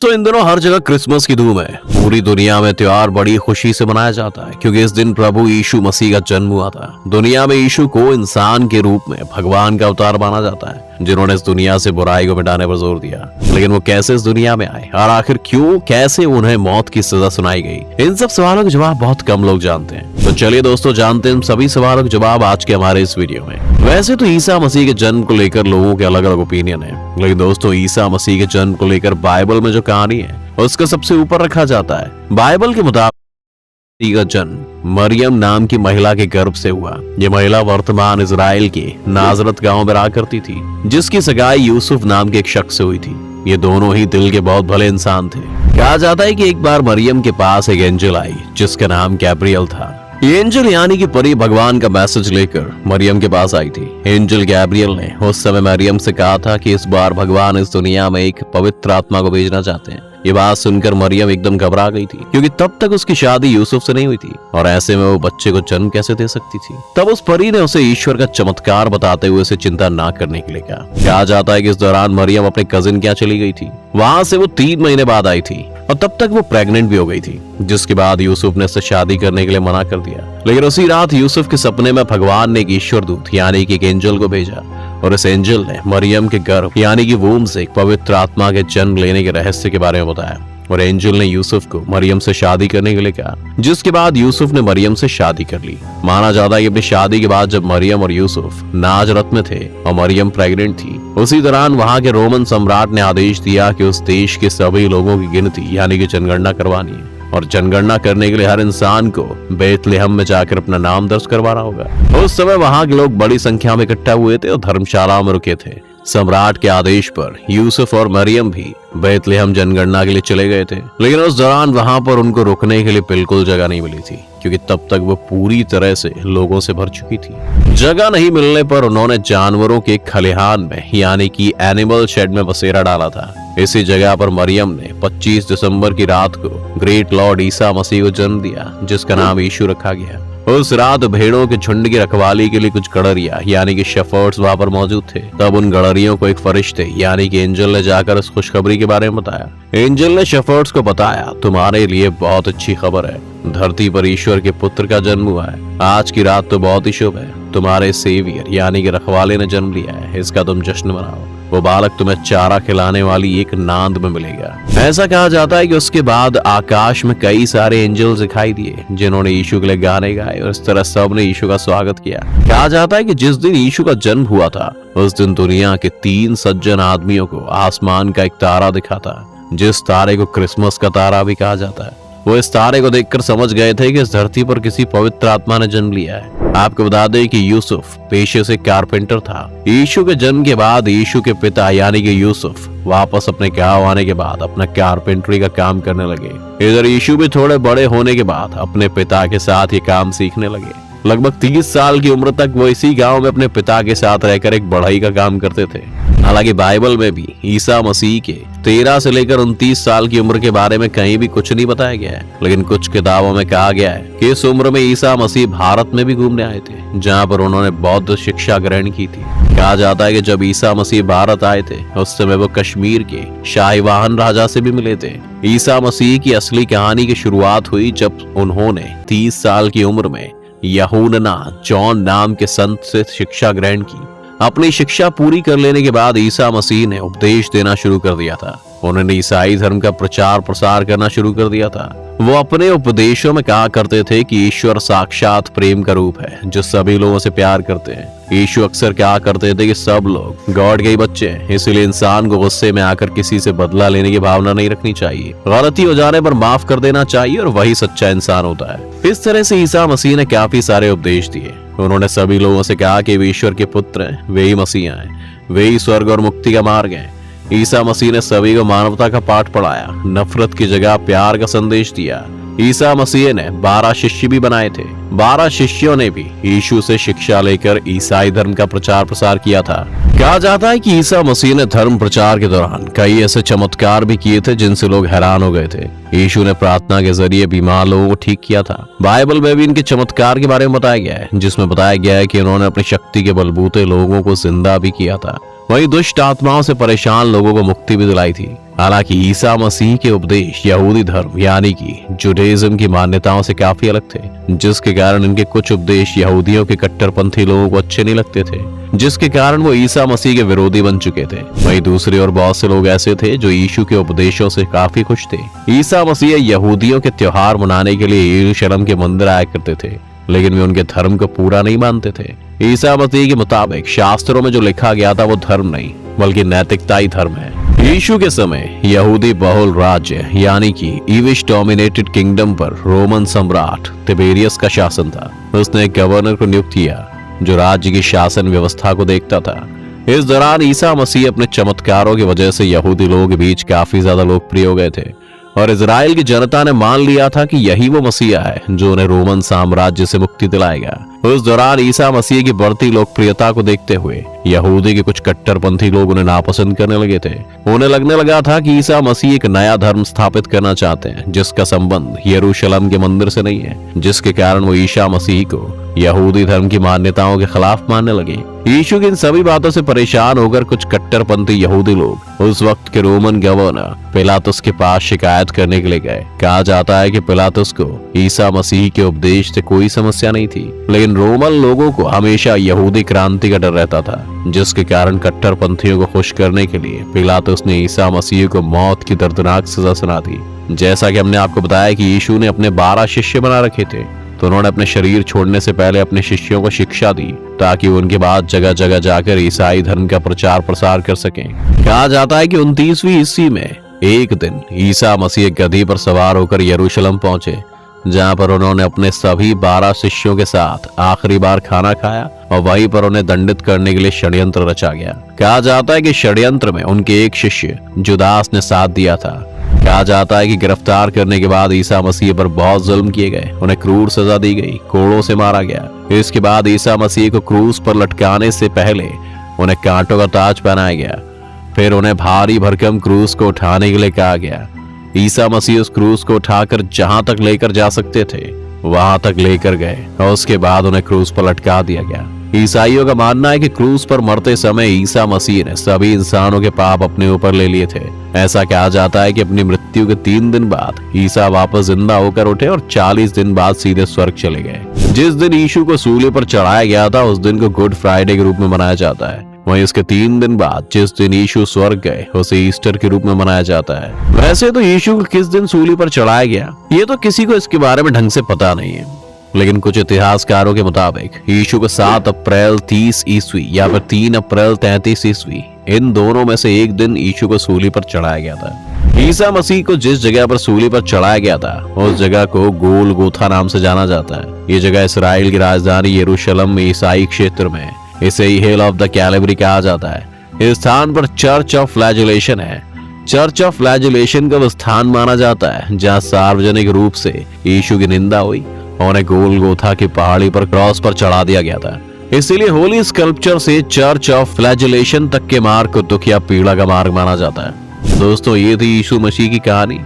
तो इन दिनों हर जगह क्रिसमस की धूम है। पूरी दुनिया में त्योहार बड़ी खुशी से मनाया जाता है क्योंकि इस दिन प्रभु यीशु मसीह का जन्म हुआ था। दुनिया में यीशु को इंसान के रूप में भगवान का अवतार माना जाता है, जिन्होंने इस दुनिया से बुराई को मिटाने पर जोर दिया। लेकिन वो कैसे इस दुनिया में आए और आखिर क्यों कैसे उन्हें मौत की सजा सुनाई गई, इन सब सवालों के जवाब बहुत कम लोग जानते हैं। तो चलिए दोस्तों, जानते हैं इन सभी सवालों के जवाब आज के हमारे इस वीडियो में। वैसे तो ईसा मसीह के जन्म को लेकर लोगों के अलग अलग ओपिनियन है, लेकिन दोस्तों ईसा मसीह के जन्म को लेकर बाइबल में जो कहानी है उसका सबसे ऊपर रखा जाता है। बाइबल के मुताबिक का जन्म मरियम नाम की महिला के गर्भ से हुआ। ये महिला वर्तमान इजराइल के नाजरत गांव में रहा करती थी, जिसकी सगाई यूसुफ नाम के एक शख्स से हुई थी। ये दोनों ही दिल के बहुत भले इंसान थे। कहा जाता है कि एक बार मरियम के पास एक एंजल आई जिसका नाम गैब्रियल था। ये एंजल यानी कि परी भगवान का मैसेज लेकर मरियम के पास आई थी। एंजल गैब्रियल ने उस समय मरियम से कहा था कि इस बार भगवान इस दुनिया में एक पवित्र आत्मा को भेजना चाहते हैं। ये बात सुनकर मरियम एकदम घबरा गई थी, क्योंकि तब तक उसकी शादी यूसुफ से नहीं हुई थी और ऐसे में वो बच्चे को जन्म कैसे दे सकती थी। तब उस परी ने उसे ईश्वर का चमत्कार बताते हुए उसे चिंता ना करने के लिए कहा जाता है कि इस दौरान मरियम अपने कजिन क्या चली गई थी। वहां से वो 3 महीने बाद आई थी और तब तक वो प्रेग्नेंट भी हो गई थी, जिसके बाद यूसुफ ने उससे शादी करने के लिए मना कर दिया। लेकिन उसी रात यूसुफ के सपने में भगवान ने एक ईश्वर दूत यानी कि एक एंजल को भेजा और इस एंजल ने मरियम के गर्भ यानी कि वूम से एक पवित्र आत्मा के जन्म लेने के रहस्य के बारे में बताया और एंजल ने यूसुफ को मरियम से शादी करने के लिए कहा, जिसके बाद यूसुफ ने मरियम से शादी कर ली। माना जाता है कि अपनी शादी के बाद जब मरियम और यूसुफ नाजरत में थे और मरियम प्रेग्नेंट थी, उसी दौरान वहां के रोमन सम्राट ने आदेश दिया कि उस देश के सभी लोगों की गिनती यानी कि जनगणना करवानी है और जनगणना करने के लिए हर इंसान को बेथलेहम में जाकर अपना नाम दर्ज करवाना होगा। उस समय वहां के लोग बड़ी संख्या में इकट्ठा हुए थे और धर्मशाला में रुके थे। सम्राट के आदेश पर यूसुफ और मरियम भी बेथलेहम जनगणना के लिए चले गए थे, लेकिन उस दौरान वहां पर उनको रुकने के लिए बिल्कुल जगह नहीं मिली थी, क्योंकि तब तक वो पूरी तरह से लोगों से भर चुकी थी। जगह नहीं मिलने पर उन्होंने जानवरों के खलिहान में यानी कि एनिमल शेड में बसेरा डाला था। इसी जगह पर मरियम ने 25 दिसंबर की रात को ग्रेट लॉर्ड ईसा मसीह को जन्म दिया, जिसका नाम यीशु रखा गया। उस रात भेड़ों के झुंड की रखवाली के लिए कुछ गड़रिया यानी कि शेफर्ड्स वहां पर मौजूद थे। तब उन गड़रियों को एक फरिश्ते यानी कि एंजल ने जाकर इस खुशखबरी के बारे में बताया। एंजल ने शेफर्ड्स को बताया, तुम्हारे लिए बहुत अच्छी खबर है, धरती पर ईश्वर के पुत्र का जन्म हुआ है। आज की रात तो बहुत ही शुभ है, तुम्हारे सेवियर यानी कि रखवाले ने जन्म लिया है, इसका तुम जश्न मनाओ। वो बालक तुम्हें चारा खिलाने वाली एक नांद में मिलेगा। ऐसा कहा जाता है कि उसके बाद आकाश में कई सारे एंजल्स दिखाई दिए, जिन्होंने यीशु के लिए गाने गाए और इस तरह सब ने यीशु का स्वागत किया। कहा जाता है कि जिस दिन यीशु का जन्म हुआ था उस दिन दुनिया के 3 सज्जन आदमियों को आसमान का एक तारा दिखा था, जिस तारे को क्रिसमस का तारा भी कहा जाता है। वो इस तारे को देखकर समझ गए थे कि इस धरती पर किसी पवित्र आत्मा ने जन्म लिया है। आपको बता दें कि यूसुफ पेशे से कारपेंटर था। यीशु के जन्म के बाद यीशु के पिता यानी कि यूसुफ वापस अपने गांव आने के बाद अपना कारपेंटरी का काम करने लगे। इधर यीशु भी थोड़े बड़े होने के बाद अपने पिता के साथ ये काम सीखने लगे। लगभग 30 साल की उम्र तक वो इसी गांव में अपने पिता के साथ रहकर एक बढ़ई का काम करते थे। हालांकि बाइबल में भी ईसा मसीह के 13 से लेकर 29 साल की उम्र के बारे में कहीं भी कुछ नहीं बताया गया है, लेकिन कुछ किताबों में कहा गया है कि इस उम्र में ईसा मसीह भारत में भी घूमने आए थे, जहां पर उन्होंने बौद्ध शिक्षा ग्रहण की थी। कहा जाता है कि जब ईसा मसीह भारत आए थे उस समय वो कश्मीर के शाहीवाहन राजा से भी मिले थे। ईसा मसीह की असली कहानी की शुरुआत हुई जब उन्होंने 30 साल की उम्र में यूहन्ना जॉन नाम के संत से शिक्षा ग्रहण की। अपनी शिक्षा पूरी कर लेने के बाद ईसा मसीह ने उपदेश देना शुरू कर दिया था। उन्होंने ईसाई धर्म का प्रचार प्रसार करना शुरू कर दिया था। वो अपने उपदेशों में कहा करते थे कि ईश्वर साक्षात प्रेम का रूप है जो सभी लोगों से प्यार करते हैं। यीशु अक्सर कहा करते थे कि सब लोग गॉड के ही बच्चे हैं, इसलिए इंसान को गुस्से में आकर किसी से बदला लेने की भावना नहीं रखनी चाहिए। गलती हो जाने पर माफ कर देना चाहिए और वही सच्चा इंसान होता है। इस तरह से ईसा मसीह ने काफी सारे उपदेश दिए। उन्होंने सभी लोगों से कहा कि वे ईश्वर के पुत्र हैं, वे ही मसीहा हैं, वे ही स्वर्ग और मुक्ति का मार्ग है। ईसा मसीह ने सभी को मानवता का पाठ पढ़ाया, नफरत की जगह प्यार का संदेश दिया। ईसा मसीह ने 12 शिष्य भी बनाए थे। 12 शिष्यों ने भी यीशु से शिक्षा लेकर ईसाई धर्म का प्रचार प्रसार किया था। कहा जाता है कि ईसा मसीह ने धर्म प्रचार के दौरान कई ऐसे चमत्कार भी किए थे जिनसे लोग हैरान हो गए थे। यीशु ने प्रार्थना के जरिए बीमार लोगों को ठीक किया था। बाइबल में भी इनके चमत्कार के बारे में बताया गया है, जिसमें बताया गया है कि उन्होंने अपनी शक्ति के बलबूते लोगों को जिंदा भी किया था। वहीं दुष्ट आत्माओं से परेशान लोगों को मुक्ति भी दिलाई थी। हालांकि ईसा मसीह के उपदेश यहूदी धर्म यानी कि जुडाइज्म की मान्यताओं से काफी अलग थे, जिसके कारण इनके कुछ उपदेश यहूदियों के कट्टरपंथी लोगों को अच्छे नहीं लगते थे, जिसके कारण वो ईसा मसीह के विरोधी बन चुके थे। वहीं दूसरी ओर बहुत से लोग ऐसे थे जो यीशु के उपदेशों से काफी खुश थे। ईसा मसीह यहूदियों के त्योहार मनाने के लिए यरूशलेम के मंदिर आया करते थे, लेकिन वे उनके धर्म को पूरा नहीं मानते थे। ईसा मसीह के मुताबिक शास्त्रों में जो लिखा गया था वो धर्म नहीं बल्कि नैतिकता ही धर्म है। यीशु के समय यहूदी बहुल राज्य यानी कि ईविश डोमिनेटेड किंगडम पर रोमन सम्राट तिबेरियस का शासन था। उसने एक गवर्नर को नियुक्त किया जो राज्य की शासन व्यवस्था को देखता था। इस दौरान ईसा मसीह अपने चमत्कारों की वजह से यहूदी लोगों के बीच काफी ज्यादा लोकप्रिय हो गए थे और इजराइल की जनता ने मान लिया था कि यही वो मसीहा है जो उन्हें रोमन साम्राज्य से मुक्ति दिलाएगा। उस दौरान ईसा मसीह की बढ़ती लोकप्रियता को देखते हुए यहूदी के कुछ कट्टरपंथी लोग उन्हें नापसंद करने लगे थे। उन्हें लगने लगा था कि ईसा मसीह एक नया धर्म स्थापित करना चाहते हैं जिसका संबंध यरूशलेम के मंदिर से नहीं है, जिसके कारण वो ईसा मसीह को यहूदी धर्म की मान्यताओं के खिलाफ मानने लगे। यीशु की इन सभी बातों से परेशान होकर कुछ कट्टरपंथी यहूदी लोग उस वक्त के रोमन गवर्नर पिलातुस के पास शिकायत करने के लिए गए। कहा जाता है कि पिलातुस को ईसा मसीह के उपदेश से कोई समस्या नहीं थी, लेकिन रोमन लोगों को हमेशा यहूदी क्रांति का डर रहता था, जिसके कारण कट्टरपंथियों को खुश करने के लिए पिलातुस ने ईसा मसीह को मौत की दर्दनाक सजा सुना दी। जैसा कि हमने आपको बताया कि यीशु ने अपने 12 शिष्य बना रखे थे, तो उन्होंने अपने शरीर छोड़ने से पहले अपने शिष्यों को शिक्षा दी ताकि उनके बाद जगह जगह जाकर ईसाई धर्म का प्रचार प्रसार कर सकें। कहा जाता है कि 29वीं ईस्वी में एक दिन ईसा मसीह गधी पर सवार होकर यरूशलेम पहुंचे, जहां पर उन्होंने अपने सभी 12 शिष्यों के साथ आखिरी बार खाना खाया और वहीं पर उन्हें दंडित करने के लिए षड्यंत्र रचा गया। कहा जाता है कि षड्यंत्र में उनके एक शिष्य जुदास ने साथ दिया था। कहा जाता है कि गिरफ्तार करने के बाद ईसा मसीह पर बहुत जुल्म किए गए, उन्हें क्रूर सजा दी गई, कोड़ों से मारा गया। इसके बाद ईसा मसीह को क्रूस पर लटकाने से पहले उन्हें कांटों का ताज पहनाया गया। फिर उन्हें भारी भरकम क्रूस को उठाने के लिए कहा गया। ईसा मसीह उस क्रूस को उठाकर जहां तक लेकर जा सकते थे वहां तक लेकर गए और उसके बाद उन्हें क्रूस पर लटका दिया गया। ईसाइयों का मानना है कि क्रूस पर मरते समय ईसा मसीह ने सभी इंसानों के पाप अपने ऊपर ले लिए थे। ऐसा कहा जाता है कि अपनी मृत्यु के 3 दिन बाद ईसा वापस जिंदा होकर उठे और 40 दिन बाद सीधे स्वर्ग चले गए। जिस दिन यीशु को सूली पर चढ़ाया गया था उस दिन को गुड फ्राइडे के रूप में मनाया जाता है। वहीं इसके 3 दिन बाद जिस दिन यीशु स्वर्ग गए उसे ईस्टर के रूप में मनाया जाता है। वैसे तो यीशु को किस दिन सूली पर चढ़ाया गया ये तो किसी को इसके बारे में ढंग से पता नहीं है, लेकिन कुछ इतिहासकारों के मुताबिक यीशु को 7 अप्रैल 30 ईस्वी या फिर 3 अप्रैल 33 ईस्वी, इन दोनों में से एक दिन यीशु को सूली पर चढ़ाया गया था। ईसा मसीह को जिस जगह पर सूली पर चढ़ाया गया था उस जगह को गोलगोथा नाम से जाना जाता है। ये जगह इसराइल की राजधानी यरूशलेम में ईसाई क्षेत्र में इसे हिल ऑफ द कैलिवरी कहा जाता है। इस स्थान पर चर्च ऑफ फ्लैजुलेशन है। चर्च ऑफ फ्लैजुलेशन का वो स्थान माना जाता है जहाँ सार्वजनिक रूप से यीशु की निंदा हुई और उन्हें गोलगोथा की पहाड़ी पर क्रॉस पर चढ़ा दिया गया था। इसीलिए होली स्कल्पचर से चर्च ऑफ फ्लैजुलेशन तक के मार्ग को दुख या पीड़ा का मार्ग माना जाता है। दोस्तों, ये थी यीशु मसीह की कहानी।